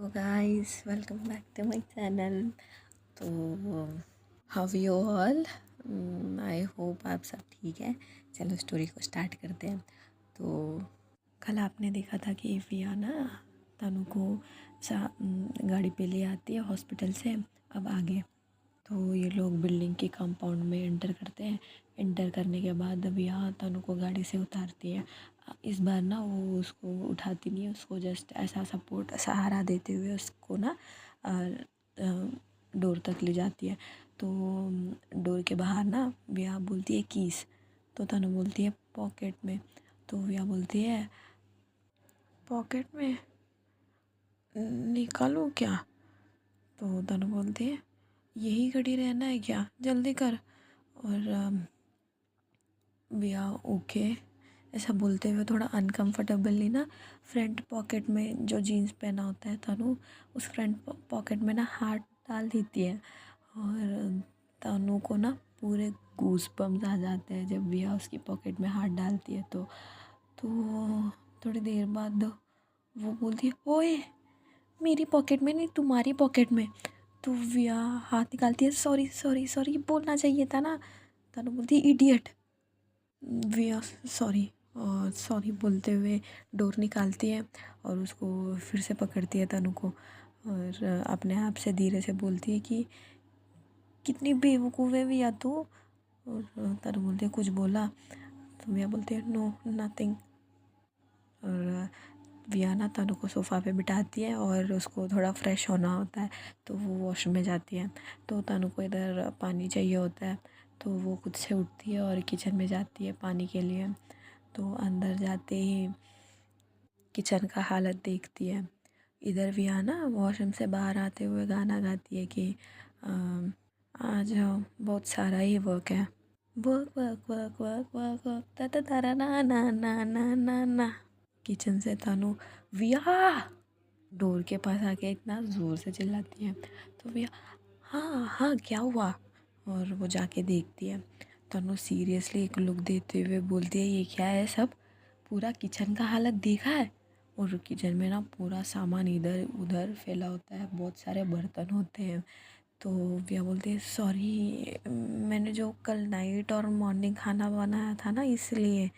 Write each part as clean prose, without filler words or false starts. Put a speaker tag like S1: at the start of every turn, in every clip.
S1: Hello guys, welcome back to my channel. तो how you all? I hope आप सब ठीक है। चलो स्टोरी को स्टार्ट करते हैं। तो कल आपने देखा था कि विया ना तनु को गाड़ी पे ले आती है हॉस्पिटल से। अब आगे तो ये लोग बिल्डिंग के कंपाउंड में एंटर करते हैं। एंटर करने के बाद विया तनु को गाड़ी से उतारती है। इस बार ना वो उसको उठाती नहीं है, उसको जस्ट ऐसा सपोर्ट सहारा देते हुए उसको ना डोर तक ले जाती है। तो डोर के बाहर ना विया बोलती है कीस, तो तनु बोलती है पॉकेट में। तो विया बोलती है पॉकेट में निकालूं क्या? तो तनु बोलती है यही खड़ी रहना है क्या, जल्दी कर। और विया ओके ऐसा बोलते हुए थोड़ा अनकंफर्टेबली ना फ्रंट पॉकेट में जो जीन्स पहना होता है तनु, उस फ्रंट पॉकेट में ना हाथ डाल देती है। और तनु को ना पूरे गूज बम्स आ जाते हैं जब विया उसकी पॉकेट में हाथ डालती है। तो थोड़ी देर बाद वो बोलती है ओए मेरी पॉकेट में नहीं, तुम्हारी पॉकेट में। तो विया हाथ निकालती है, सॉरी सॉरी सॉरी बोलना चाहिए था ना। तनु बोलती है इडियट। विया सॉरी और सॉरी बोलते हुए डोर निकालती है और उसको फिर से पकड़ती है तनु को। और अपने आप से धीरे से बोलती है कि कितनी बेवकूफ़ है विया तू। और तनु बोलती है कुछ बोला? तो विया बोलती है नो नथिंग। और विया ना तनु को सोफ़ा पे बिठाती है और उसको थोड़ा फ्रेश होना होता है, तो वो वॉशरूम में जाती है। तो तनु को इधर पानी चाहिए होता है, तो वो खुद से उठती है और किचन में जाती है पानी के लिए। तो अंदर जाते ही किचन का हालत देखती है। इधर विया ना वॉशरूम से बाहर आते हुए गाना गाती है कि आज बहुत सारा ही वर्क है। Work work work work work work ता ता तारा ना ना ना ना ना ना। किचन से तनु विया डोर के पास आके इतना ज़ोर से चिल्लाती है। तो विया हाँ हाँ क्या हुआ? और वो जाके देखती है। तनु सीरियसली एक लुक देते हुए बोलती है ये क्या है सब? पूरा किचन का हालत देखा है? और किचन में ना पूरा सामान इधर उधर फैला होता है, बहुत सारे बर्तन होते हैं। तो विया बोलती है सॉरी मैंने जो कल नाइट और मॉर्निंग खाना बनाया था ना इसलिए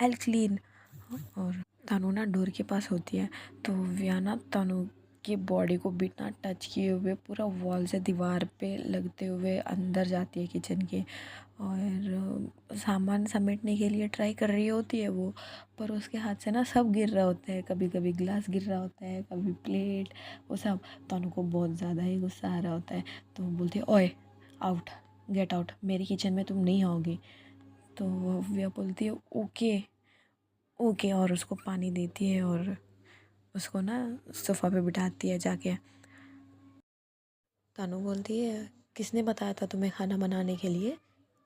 S1: आई क्लीन। और तनु ना डोर के पास होती है। तो विया ना तनु की बॉडी को बिना टच किए हुए पूरा वॉल से दीवार पे लगते हुए अंदर जाती है किचन के। और सामान समेटने के लिए ट्राई कर रही होती है वो, पर उसके हाथ से ना सब गिर रहा होता है, कभी कभी ग्लास गिर रहा होता है, कभी प्लेट, वो सब। तनु को बहुत ज़्यादा ही गुस्सा आ रहा होता है। तो वो बोलती है ओए आउट, गेट आउट, मेरी किचन में तुम नहीं आओगी। तो विया बोलती है ओके ओके और उसको पानी देती है और उसको ना सोफ़ा पे बिठाती है जाके। तानू बोलती है किसने बताया था तुम्हें खाना बनाने के लिए?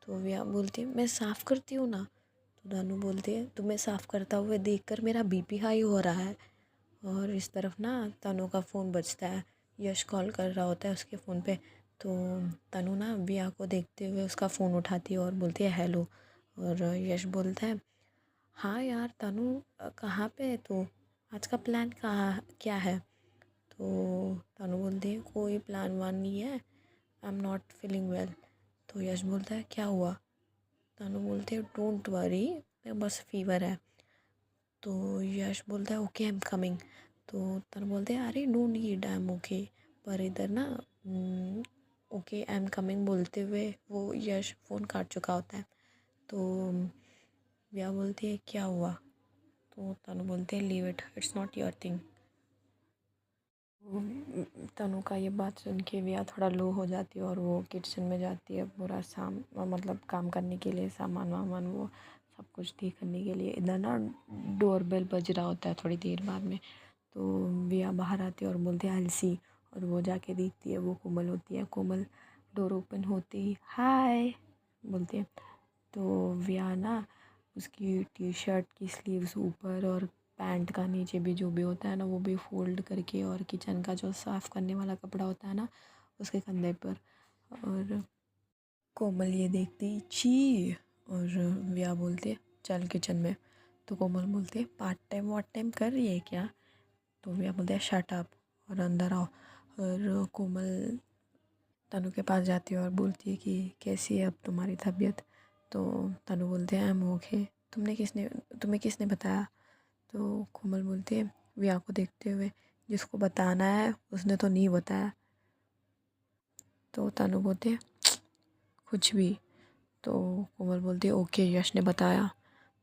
S1: तो विया बोलती है मैं साफ़ करती हूँ ना। तो तानू बोलती है तुम्हें साफ़ करता हुए देखकर मेरा बीपी हाई हो रहा है। और इस तरफ ना तनु का फ़ोन बजता है, यश कॉल कर रहा होता है उसके फ़ोन पे। तो तनु ना विया को देखते हुए उसका फ़ोन उठाती है और बोलती है हेलो। और यश बोलता है हाँ यार तनु कहाँ पे है तू? आज का प्लान कहाँ क्या है? तो तनु बोलती है कोई प्लान वान नहीं है, I am not feeling well. तो यश बोलता है क्या हुआ? तनु बोलती है डोंट वरी, बस फीवर है। तो यश बोलता है ओके आई एम कमिंग। तो तनु बोलते हैं अरे no need I am okay. पर इधर ना ओके आई एम कमिंग बोलते हुए वो यश फ़ोन काट चुका होता है। तो विया बोलती है क्या हुआ? तो तनु बोलते हैं leave it, it's not your thing. Tanu का ये बात सुन के विया थोड़ा लो हो जाती है और वो किचन में जाती है पूरा मतलब काम करने के लिए, सामान वामान वो सब कुछ ठीक करने के लिए। इधर ना डोर बेल बज रहा होता है थोड़ी देर बाद में। तो विया बाहर आती है और बोलती है अलसी। और वो जाके देखती है, वो कोमल होती है। कोमल डोर ओपन होते ही हाय बोलती है। तो विया ना उसकी टी शर्ट की स्लीव्स ऊपर और पैंट का नीचे भी जो भी होता है ना वो भी फोल्ड करके और किचन का जो साफ़ करने वाला कपड़ा होता है ना उसके कंधे पर। और कोमल ये देखती छी। और विया बोलती है चल किचन में। तो कोमल बोलती है पार्ट टाइम वार्ट टाइम कर रही है क्या? तो विया बोलते हैं शट अप। और अंदर आओ। और कोमल तनु के पास जाती है और बोलती है कि कैसी है अब तुम्हारी तबीयत। तो तनु बोलते हैं आई एम ओके। तुम्हें किसने बताया? तो कोमल बोलती है विया को देखते हुए, जिसको बताना है उसने तो नहीं बताया। तो तनु बोलते हैं कुछ भी। तो कोमल बोलती है ओके यश ने बताया।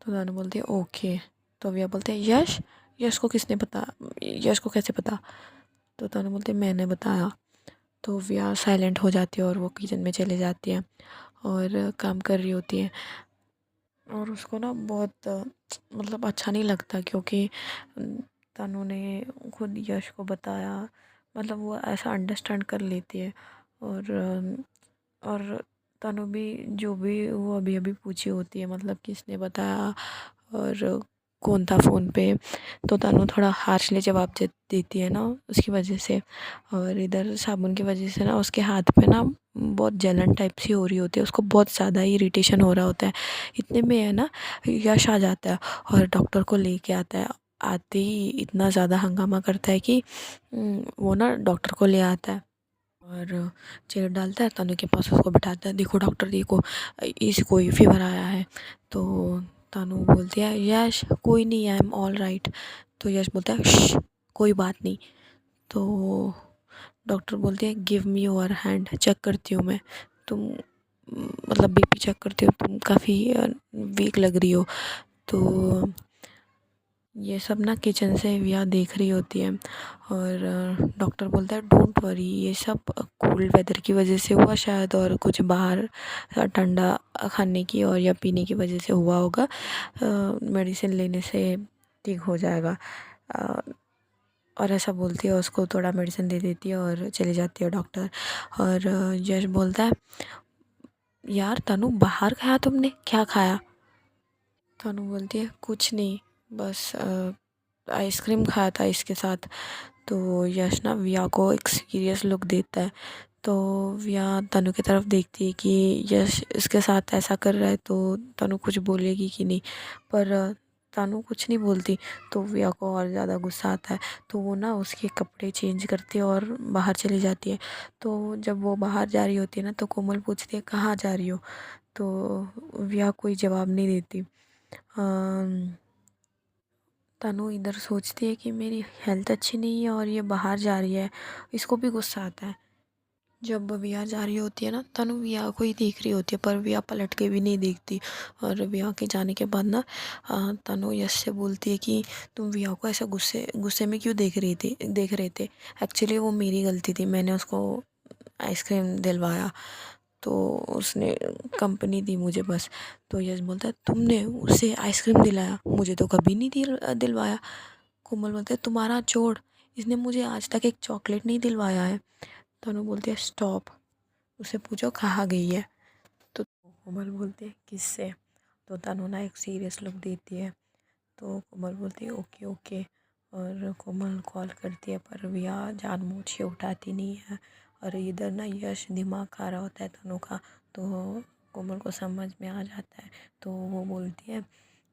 S1: तो तनु बोलती है ओके। तो विया बोलते हैं यश, यश को किसने पता, यश को कैसे पता? तो तनु बोलती है मैंने बताया। तो विया साइलेंट हो जाती है और वो किचन में चले जाती है और काम कर रही होती है। और उसको ना बहुत मतलब अच्छा नहीं लगता, क्योंकि तनु ने खुद यश को बताया। मतलब वो ऐसा अंडरस्टैंड कर लेती है। और तनु भी जो भी वो अभी अभी पूछी होती है, मतलब किसने बताया और कौन था फ़ोन पे, तो तनु थोड़ा हार्शली जवाब देती है ना उसकी वजह से। और इधर साबुन की वजह से ना उसके हाथ पे ना बहुत जलन टाइप सी हो रही होती है, उसको बहुत ज़्यादा इरिटेशन हो रहा होता है। इतने में है ना यश आ जाता है और डॉक्टर को लेके आता है। आते ही इतना ज़्यादा हंगामा करता है कि वो ना डॉक्टर को ले आता है और चेयर डालता है तनु के पास, उसको बिठाता है, देखो डॉक्टर देखो इसको फीवर आया है। तो तनु बोलती है यश कोई नहीं, आई एम ऑल राइट। तो यश बोलता है "श्श, कोई बात नहीं"। तो डॉक्टर बोलते हैं give me your hand, check करती हूँ मैं, तुम मतलब बीपी चेक करती हो, तुम काफ़ी वीक लग रही हो। तो ये सब ना किचन से विया देख रही होती है और डॉक्टर बोलता है डोंट वरी, ये सब कोल्ड वेदर की वजह से हुआ शायद, और कुछ बाहर ठंडा खाने की और या पीने की वजह से हुआ होगा, मेडिसिन लेने से ठीक हो जाएगा। अ, और ऐसा बोलती है, उसको थोड़ा मेडिसिन दे देती है और चली जाती है डॉक्टर। और यश बोलता है यार तनु बाहर खाया तुमने, क्या खाया? तनु बोलती है कुछ नहीं, बस आइसक्रीम खाया था इसके साथ। तो यश ना विया को एक सीरियस लुक देता है। तो विया तनु की तरफ देखती है कि यश इसके साथ ऐसा कर रहा है, तो तनु कुछ बोलेगी कि नहीं, पर तनु कुछ नहीं बोलती। तो विया को और ज़्यादा गुस्सा आता है, तो वो ना उसके कपड़े चेंज करती है और बाहर चली जाती है। तो जब वो बाहर जा रही होती है ना, तो कोमल पूछती है कहाँ जा रही हो? तो विया कोई जवाब नहीं देती। तनु इधर सोचती है कि मेरी हेल्थ अच्छी नहीं है और ये बाहर जा रही है, इसको भी गुस्सा आता है। जब विया जा रही होती है ना, तनु विया को ही देख रही होती है, पर विया पलट के भी नहीं देखती। और विया के जाने के बाद ना तनु यश से बोलती है कि तुम विया को ऐसा गुस्से गुस्से में क्यों देख रहे थे? एक्चुअली वो मेरी गलती थी, मैंने उसको आइसक्रीम दिलवाया, तो उसने कंपनी दी मुझे बस। तो यश बोलता है तुमने उसे आइसक्रीम दिलाया, मुझे तो कभी नहीं दिलवाया। कोमल बोलते है तुम्हारा जोड़, इसने मुझे आज तक एक चॉकलेट नहीं दिलवाया है। तनु बोलती है स्टॉप, उसे पूछो कहाँ गई है। तो कोमल बोलती है किससे? तो तनु ना एक सीरियस लुक देती है। तो कोमल बोलती है ओके ओके, और कोमल कॉल करती है, पर विया जानबूझ के उठाती नहीं है। और इधर ना यश दिमाग खा रहा होता है तनु का। तो कोमल को समझ में आ जाता है, तो वो बोलती है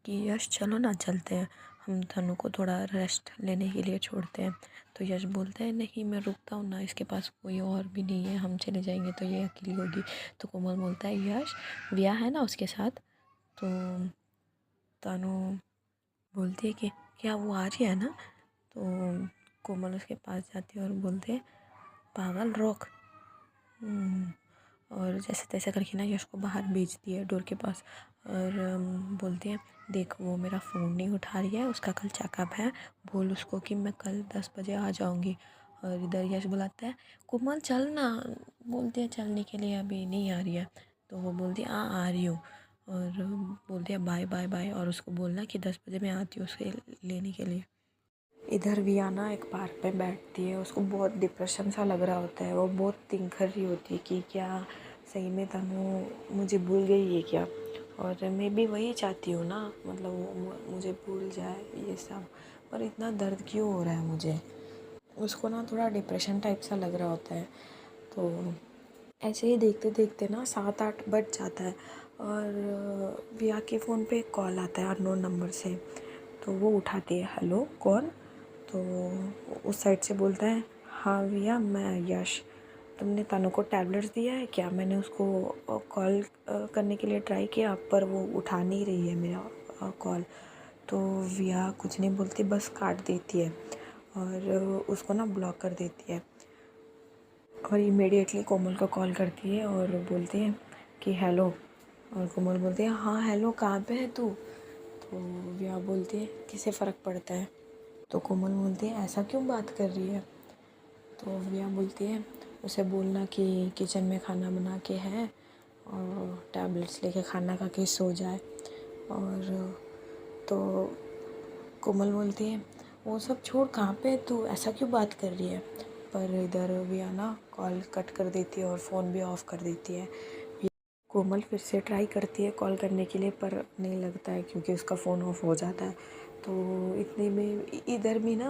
S1: कि यश चलो ना चलते हैं, हम तनु को थोड़ा रेस्ट लेने के लिए छोड़ते हैं। तो यश बोलता है नहीं मैं रुकता हूँ ना, इसके पास कोई और भी नहीं है, हम चले जाएंगे तो ये अकेली होगी। तो कोमल बोलता है यश विया है ना उसके साथ? तो तनु बोलती है कि क्या वो आ रही है ना? तो कोमल उसके पास जाती है और बोलते हैं पागल रोक। और जैसे तैसे करके ना यश को बाहर भेजती है डोर के पास। और बोलती है देख वो मेरा फ़ोन नहीं उठा रही है, उसका कल चेकअप है, बोल उसको कि मैं कल 10 बजे आ जाऊँगी। और इधर यश बुलाता है कोमल चल ना, बोलती है चलने के लिए अभी नहीं आ रही है। तो वो बोलती है हाँ आ रही हूँ, और बोलती है बाय बाय बाय, और उसको बोलना कि 10 बजे मैं आती हूँ उसके लेने के लिए। इधर वियाना एक पार्क में बैठती है, उसको बहुत डिप्रेशन सा लग रहा होता है, वो बहुत थिंक कर रही होती है कि क्या सही में तनु मुझे भूल गई है क्या? और मैं भी वही चाहती हूँ ना, मतलब वो मुझे भूल जाए ये सब, पर इतना दर्द क्यों हो रहा है मुझे? उसको ना थोड़ा डिप्रेशन टाइप सा लग रहा होता है। तो ऐसे ही देखते देखते ना 7-8 बज जाता है और विया के फ़ोन पे एक कॉल आता है अननोन नंबर से। तो वो उठाती है, हेलो कौन? तो उस साइड से बोलता है हाँ भैया, मैं यश। तुमने तनु को टैबलेट्स दिया है क्या? मैंने उसको कॉल करने के लिए ट्राई किया पर वो उठा नहीं रही है मेरा कॉल। तो विया कुछ नहीं बोलती, बस काट देती है और उसको ना ब्लॉक कर देती है और इमीडिएटली कोमल को कॉल करती है और बोलती है कि हेलो। और कोमल बोलती है हाँ हेलो, कहाँ पे है तू? तो विया बोलती है किसे फ़र्क पड़ता है? तो कोमल बोलती है ऐसा क्यों बात कर रही है? तो विया बोलती है उसे बोलना कि किचन में खाना बना के है और टैबलेट्स लेके खाना खा के सो जाए। और तो कोमल बोलती है वो सब छोड़, कहाँ पे है तू? ऐसा क्यों बात कर रही है? पर इधर विया ना कॉल कट कर देती है और फ़ोन भी ऑफ़ कर देती है। कोमल फिर से ट्राई करती है कॉल करने के लिए पर नहीं लगता है क्योंकि उसका फ़ोन ऑफ हो जाता है। तो इतने में इधर भी ना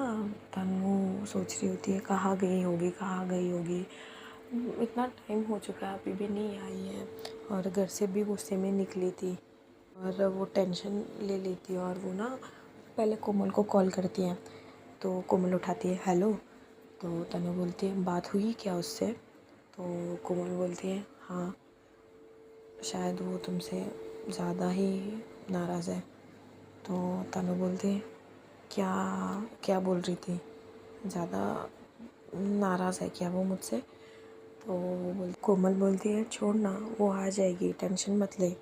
S1: तन्नू सोच रही होती है कहाँ गई होगी, कहाँ गई होगी। इतना टाइम हो चुका है अभी भी नहीं आई है और घर से भी गुस्से में निकली थी और वो टेंशन ले लेती है और वो ना पहले कोमल को कॉल करती है। तो कोमल उठाती है हेलो। तो तन्नू बोलती है बात हुई क्या उससे? तो कोमल बोलती है हाँ, शायद वो तुमसे ज़्यादा ही नाराज़ है। तो तनु बोलती है क्या क्या बोल रही थी? ज़्यादा नाराज़ है क्या वो मुझसे? तो कोमल बोलती है छोड़ ना, वो आ जाएगी, टेंशन मत ले,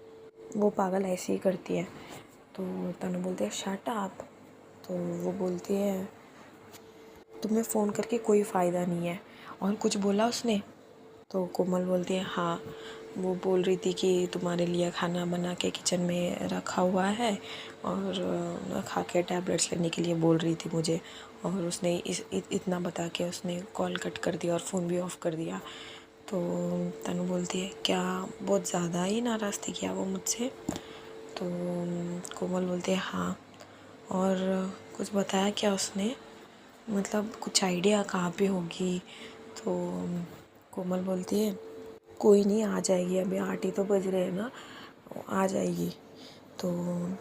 S1: वो पागल ऐसे ही करती है। तो तनु बोलती है शट अप। तो वो बोलती है तुम्हें फ़ोन करके कोई फ़ायदा नहीं है। और कुछ बोला उसने? तो कोमल बोलती है हाँ, वो बोल रही थी कि तुम्हारे लिए खाना बना के किचन में रखा हुआ है और खा के टैबलेट्स लेने के लिए बोल रही थी मुझे। और उसने इतना बता के उसने कॉल कट कर दिया और फ़ोन भी ऑफ़ कर दिया। तो तनु बोलती है क्या बहुत ज़्यादा ही नाराज़ थी क्या वो मुझसे? तो कोमल बोलती है हाँ। और कुछ बताया क्या उसने? मतलब कुछ आइडिया कहाँ पे होगी? तो कोमल बोलती है कोई नहीं, आ जाएगी, अभी 8 ही तो बज रहे हैं ना, आ जाएगी। तो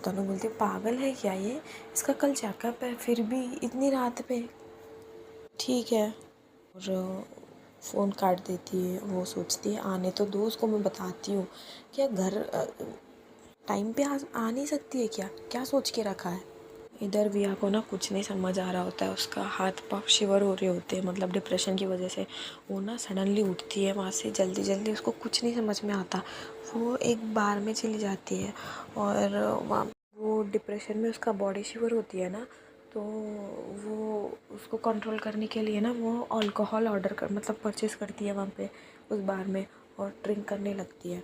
S1: तनु बोलती है पागल है क्या ये, इसका कल चेकअप है फिर भी इतनी रात पे। ठीक है। और फ़ोन काट देती है। वो सोचती है आने तो दो उसको, मैं बताती हूँ। क्या घर टाइम पे आ नहीं सकती है क्या? क्या सोच के रखा है? इधर विया को ना कुछ नहीं समझ आ रहा होता है, उसका हाथ पाँव शिवर हो रहे होते हैं, मतलब डिप्रेशन की वजह से। वो ना सडनली उठती है वहाँ से जल्दी जल्दी, उसको कुछ नहीं समझ में आता। वो एक बार में चली जाती है और वहाँ वो डिप्रेशन में उसका बॉडी शिवर होती है ना, तो वो उसको कंट्रोल करने के लिए ना वो अल्कोहल ऑर्डर कर मतलब परचेज़ करती है वहाँ पे उस बार में और ड्रिंक करने लगती है।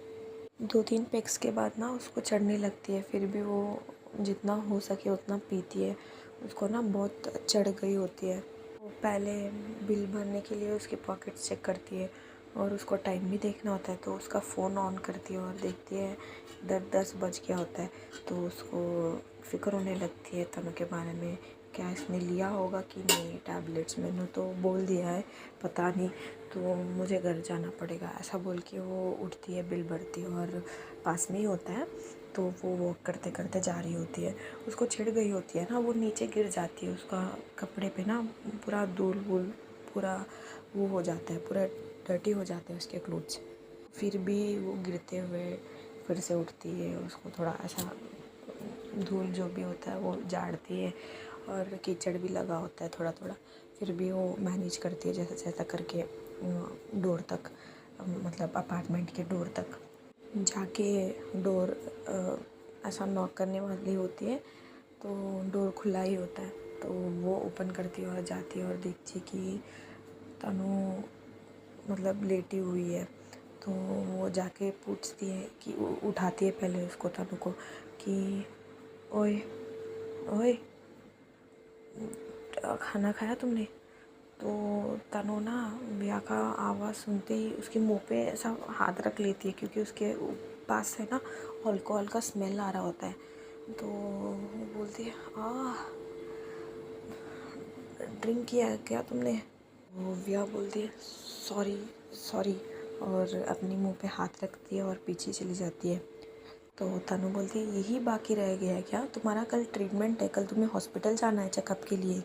S1: 2-3 पेग्स के बाद ना उसको चढ़ने लगती है, फिर भी वो जितना हो सके उतना पीती है। उसको ना बहुत चढ़ गई होती है। वो पहले बिल भरने के लिए उसके पॉकेट्स चेक करती है और उसको टाइम भी देखना होता है, तो उसका फ़ोन ऑन करती है और देखती है इधर 10 बज गया होता है। तो उसको फ़िक्र होने लगती है तनु के बारे में, क्या इसने लिया होगा कि नहीं टैबलेट्स? मैंने तो बोल दिया है, पता नहीं, तो मुझे घर जाना पड़ेगा, ऐसा बोल के वो उठती है, बिल भरती है और पास में ही होता है। तो वो वॉक करते करते जा रही होती है, उसको छिड़ गई होती है ना, वो नीचे गिर जाती है, उसका कपड़े पे ना पूरा धूल वूल पूरा वो हो जाता है, पूरा डर्टी हो जाते हैं उसके क्लोथ्स। फिर भी वो गिरते हुए फिर से उठती है, उसको थोड़ा ऐसा धूल जो भी होता है वो झाड़ती है और कीचड़ भी लगा होता है थोड़ा थोड़ा, फिर भी वो मैनेज करती है जैसा जैसा करके डोर तक, मतलब अपार्टमेंट के डोर तक जाके। डोर ऐसा नॉक करने वाली होती है तो डोर खुला ही होता है, तो वो ओपन करती है और जाती है और देखती है कि तनु मतलब लेटी हुई है। तो वो जाके पूछती है कि उठाती है पहले उसको, तनु को, कि ओए ओए खाना खाया तुमने? तो तनु ना विया का आवाज़ सुनते ही उसके मुंह पे ऐसा हाथ रख लेती है क्योंकि उसके पास से ना अल्कोहल का स्मेल आ रहा होता है। तो वो बोलती है ड्रिंक किया है क्या तुमने? वो विया बोलती है सॉरी सॉरी और अपने मुंह पे हाथ रखती है और पीछे चली जाती है। तो तनु बोलती है यही बाकी रह गया है क्या? तुम्हारा कल ट्रीटमेंट है, कल तुम्हें हॉस्पिटल जाना है चेकअप के लिए।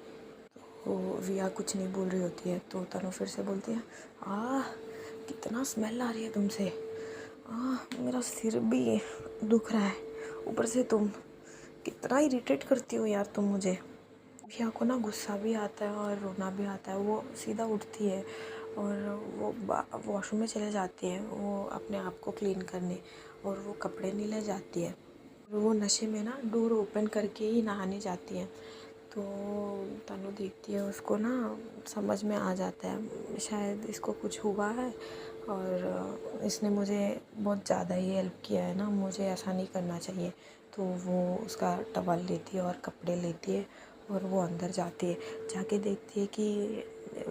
S1: वो विया कुछ नहीं बोल रही होती है तो तनु फिर से बोलती है, कितना स्मेल आ रही है तुमसे, मेरा सिर भी दुख रहा है, ऊपर से तुम कितना इरिटेट करती हो यार तुम मुझे। विया को ना गुस्सा भी आता है और रोना भी आता है। वो सीधा उठती है और वो वॉशरूम में चले जाती है, वो अपने आप को क्लीन करने, और वो कपड़े नहीं ले जाती है। वो नशे में ना डोर ओपन करके ही नहाने जाती है। तो तनु देखती है उसको ना, समझ में आ जाता है शायद इसको कुछ हुआ है और इसने मुझे बहुत ज़्यादा ही हेल्प किया है ना, मुझे ऐसा नहीं करना चाहिए। तो वो उसका टवल लेती है और कपड़े लेती है और वो अंदर जाती है। जाके देखती है कि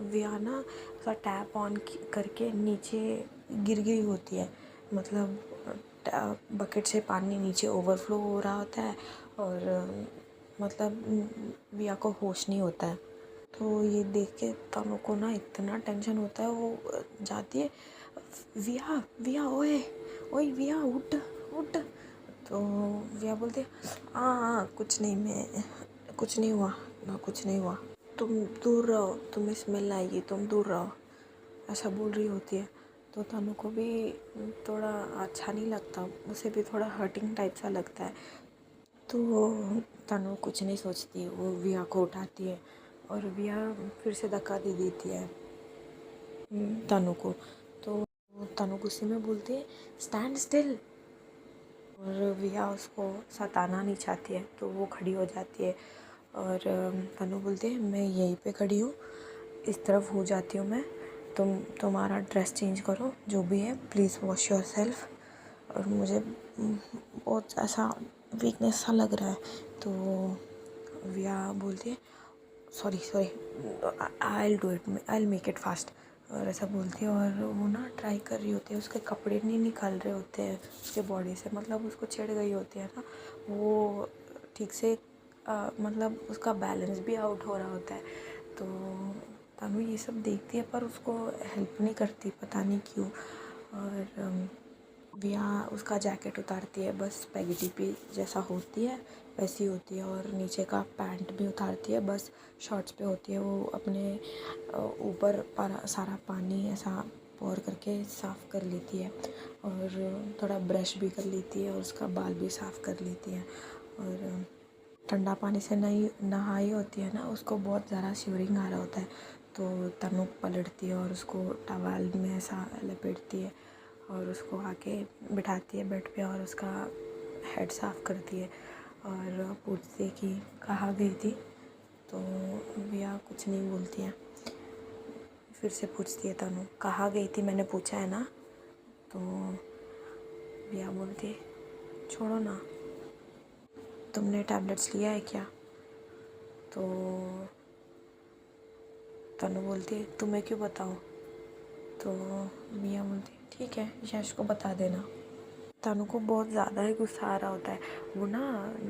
S1: विया ना उसका टैप ऑन करके नीचे गिर गई होती है, मतलब बकेट से पानी नीचे ओवरफ्लो हो रहा होता है और मतलब विया को होश नहीं होता है। तो ये देख के तनु को ना इतना टेंशन होता है, वो जाती है, विया विया ओए ओए विया उठ उठ। तो विया बोलती है, हाँ कुछ नहीं, मैं कुछ नहीं हुआ ना, कुछ नहीं हुआ, तुम दूर रहो, तुम्हें स्मेल आएगी, तुम दूर रहो, ऐसा बोल रही होती है। तो तनु को भी थोड़ा अच्छा नहीं लगता, उसे भी थोड़ा हर्टिंग टाइप सा लगता है। तो तनु कुछ नहीं सोचती, वो विया को उठाती है और विया फिर से धक्का दे देती है तनु को। तो तनु गुस्से में बोलती है, स्टैंड स्टिल, और विया उसको सताना नहीं चाहती है तो वो खड़ी हो जाती है और तनु बोलती है, मैं यहीं पे खड़ी हूँ, इस तरफ हो जाती हूँ मैं, तुम्हारा ड्रेस चेंज करो जो भी है, प्लीज़ वॉश योर सेल्फ, और मुझे बहुत ऐसा वीकनेस सा लग रहा है। तो विया बोलती है, sorry I will do it, I will make it fast, और ऐसा बोलती है। और वो ना ट्राई कर रही होती है, उसके कपड़े नहीं निकल रहे होते हैं उसके बॉडी से, मतलब उसको चिढ़ गई होती है ना, वो ठीक से मतलब उसका बैलेंस भी आउट हो रहा होता है। तो तनु ये सब देखती है पर उसको हेल्प नहीं करती, पता नहीं क्यों। और विया उसका जैकेट उतारती है, बस पैगिटी पे जैसा होती है वैसी होती है, और नीचे का पैंट भी उतारती है, बस शॉर्ट्स पे होती है। वो अपने ऊपर सारा पानी ऐसा पोर करके साफ़ कर लेती है और थोड़ा ब्रश भी कर लेती है और उसका बाल भी साफ़ कर लेती है। और ठंडा पानी से नहीं नहाई होती है ना, उसको बहुत ज़्यादा शिवरिंग आ रहा होता है। तो तनु पलटती है और उसको टॉवल में ऐसा लपेटती है और उसको आके बिठाती है बेड पे और उसका हेड साफ़ करती है और पूछती है कि कहाँ गई थी। तो विया कुछ नहीं बोलती है। फिर से पूछती है तनु, कहाँ गई थी, मैंने पूछा है ना। तो विया बोलती है, छोड़ो ना, तुमने टैबलेट्स लिया है क्या। तो तनु बोलती है, तुम्हें क्यों बताऊँ। तो मियाँ बोलती है, ठीक है यश को बता देना। तनु को बहुत ज़्यादा ही गुस्सा आ रहा होता है। वो ना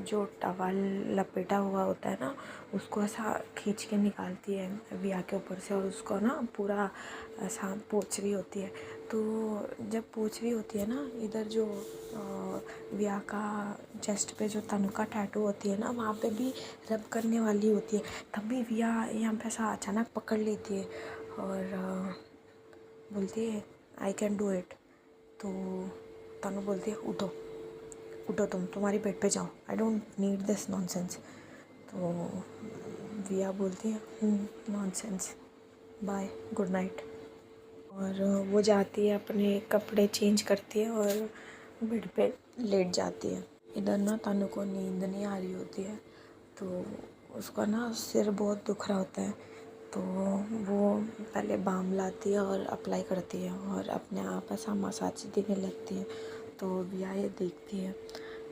S1: जो टवल लपेटा हुआ होता है ना, उसको ऐसा खींच के निकालती है विया के ऊपर से और उसको ना पूरा ऐसा पोंछ रही होती है। तो जब पोंछ रही होती है ना, इधर जो विया का चेस्ट पे जो तनु का टैटू होती है ना, वहाँ पे भी रब करने वाली होती है। तब भी विया यहाँ पे ऐसा अचानक पकड़ लेती है और बोलती है, आई कैन डू इट। तो तनु बोलती है, उठो उठो, तुम्हारी बेड पे जाओ, I don't need this nonsense. तो विया बोलती है, नॉनसेंस, बाय, गुड नाइट। और वो जाती है, अपने कपड़े चेंज करती है और बेड पे लेट जाती है। इधर ना तनु को नींद नहीं आ रही होती है, तो उसका ना सिर बहुत दुख रहा होता है। तो वो पहले बाम लाती है और अप्लाई करती है और अपने आप ऐसा मसाज देने लगती है। तो विया ये देखती है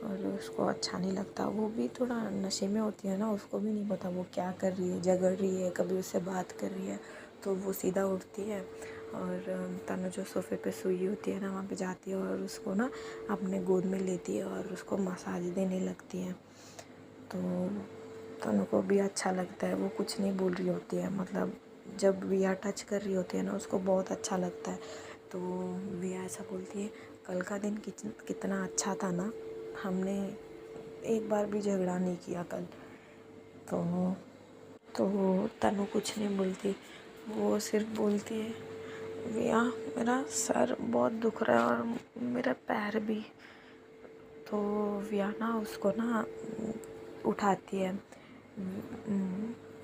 S1: और उसको अच्छा नहीं लगता। वो भी थोड़ा नशे में होती है ना, उसको भी नहीं पता वो क्या कर रही है, झगड़ रही है, कभी उससे बात कर रही है। तो वो सीधा उठती है और तनु जो सोफ़े पे सोई होती है ना, वहाँ पे जाती है और उसको ना अपने गोद में लेती है और उसको मसाज देने लगती है। तो तनु को भी अच्छा लगता है, वो कुछ नहीं बोल रही होती है, मतलब जब विया टच कर रही होती है ना, उसको बहुत अच्छा लगता है। तो विया ऐसा बोलती है, कल का दिन कितना अच्छा था ना, हमने एक बार भी झगड़ा नहीं किया कल। तो तो तनु कुछ नहीं बोलती, वो सिर्फ बोलती है विया मेरा सर बहुत दुख रहा है और मेरा पैर भी। तो विया ना उसको ना उठाती है,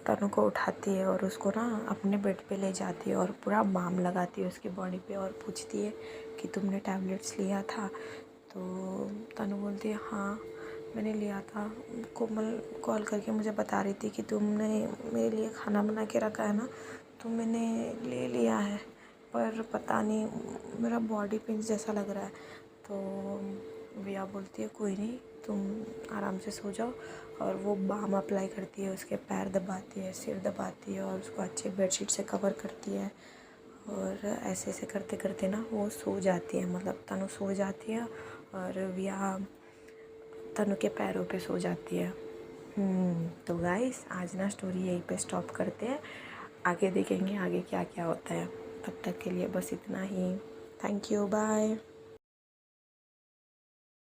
S1: तनु को उठाती है और उसको ना अपने बेड पे ले जाती है और पूरा बाम लगाती है उसकी बॉडी पे और पूछती है कि तुमने टैबलेट्स लिया था। तो तनु बोलती है हाँ मैंने लिया था। कोमल कॉल करके मुझे बता रही थी कि तुमने मेरे लिए खाना बना के रखा है ना, तो मैंने ले लिया है, पर पता नहीं मेरा बॉडी पेन जैसा लग रहा है। तो विया बोलती है कोई नहीं, तुम आराम से सो जाओ। और वो बाम अप्लाई करती है, उसके पैर दबाती है, सिर दबाती है और उसको अच्छे बेडशीट से कवर करती है। और ऐसे ऐसे करते करते ना वो सो जाती है, मतलब तनु सो जाती है और विया तनु के पैरों पे सो जाती है। तो गाइस आज ना स्टोरी यहीं पे स्टॉप करते हैं, आगे देखेंगे आगे क्या क्या होता है। तब तक के लिए बस इतना ही। Thank you, bye.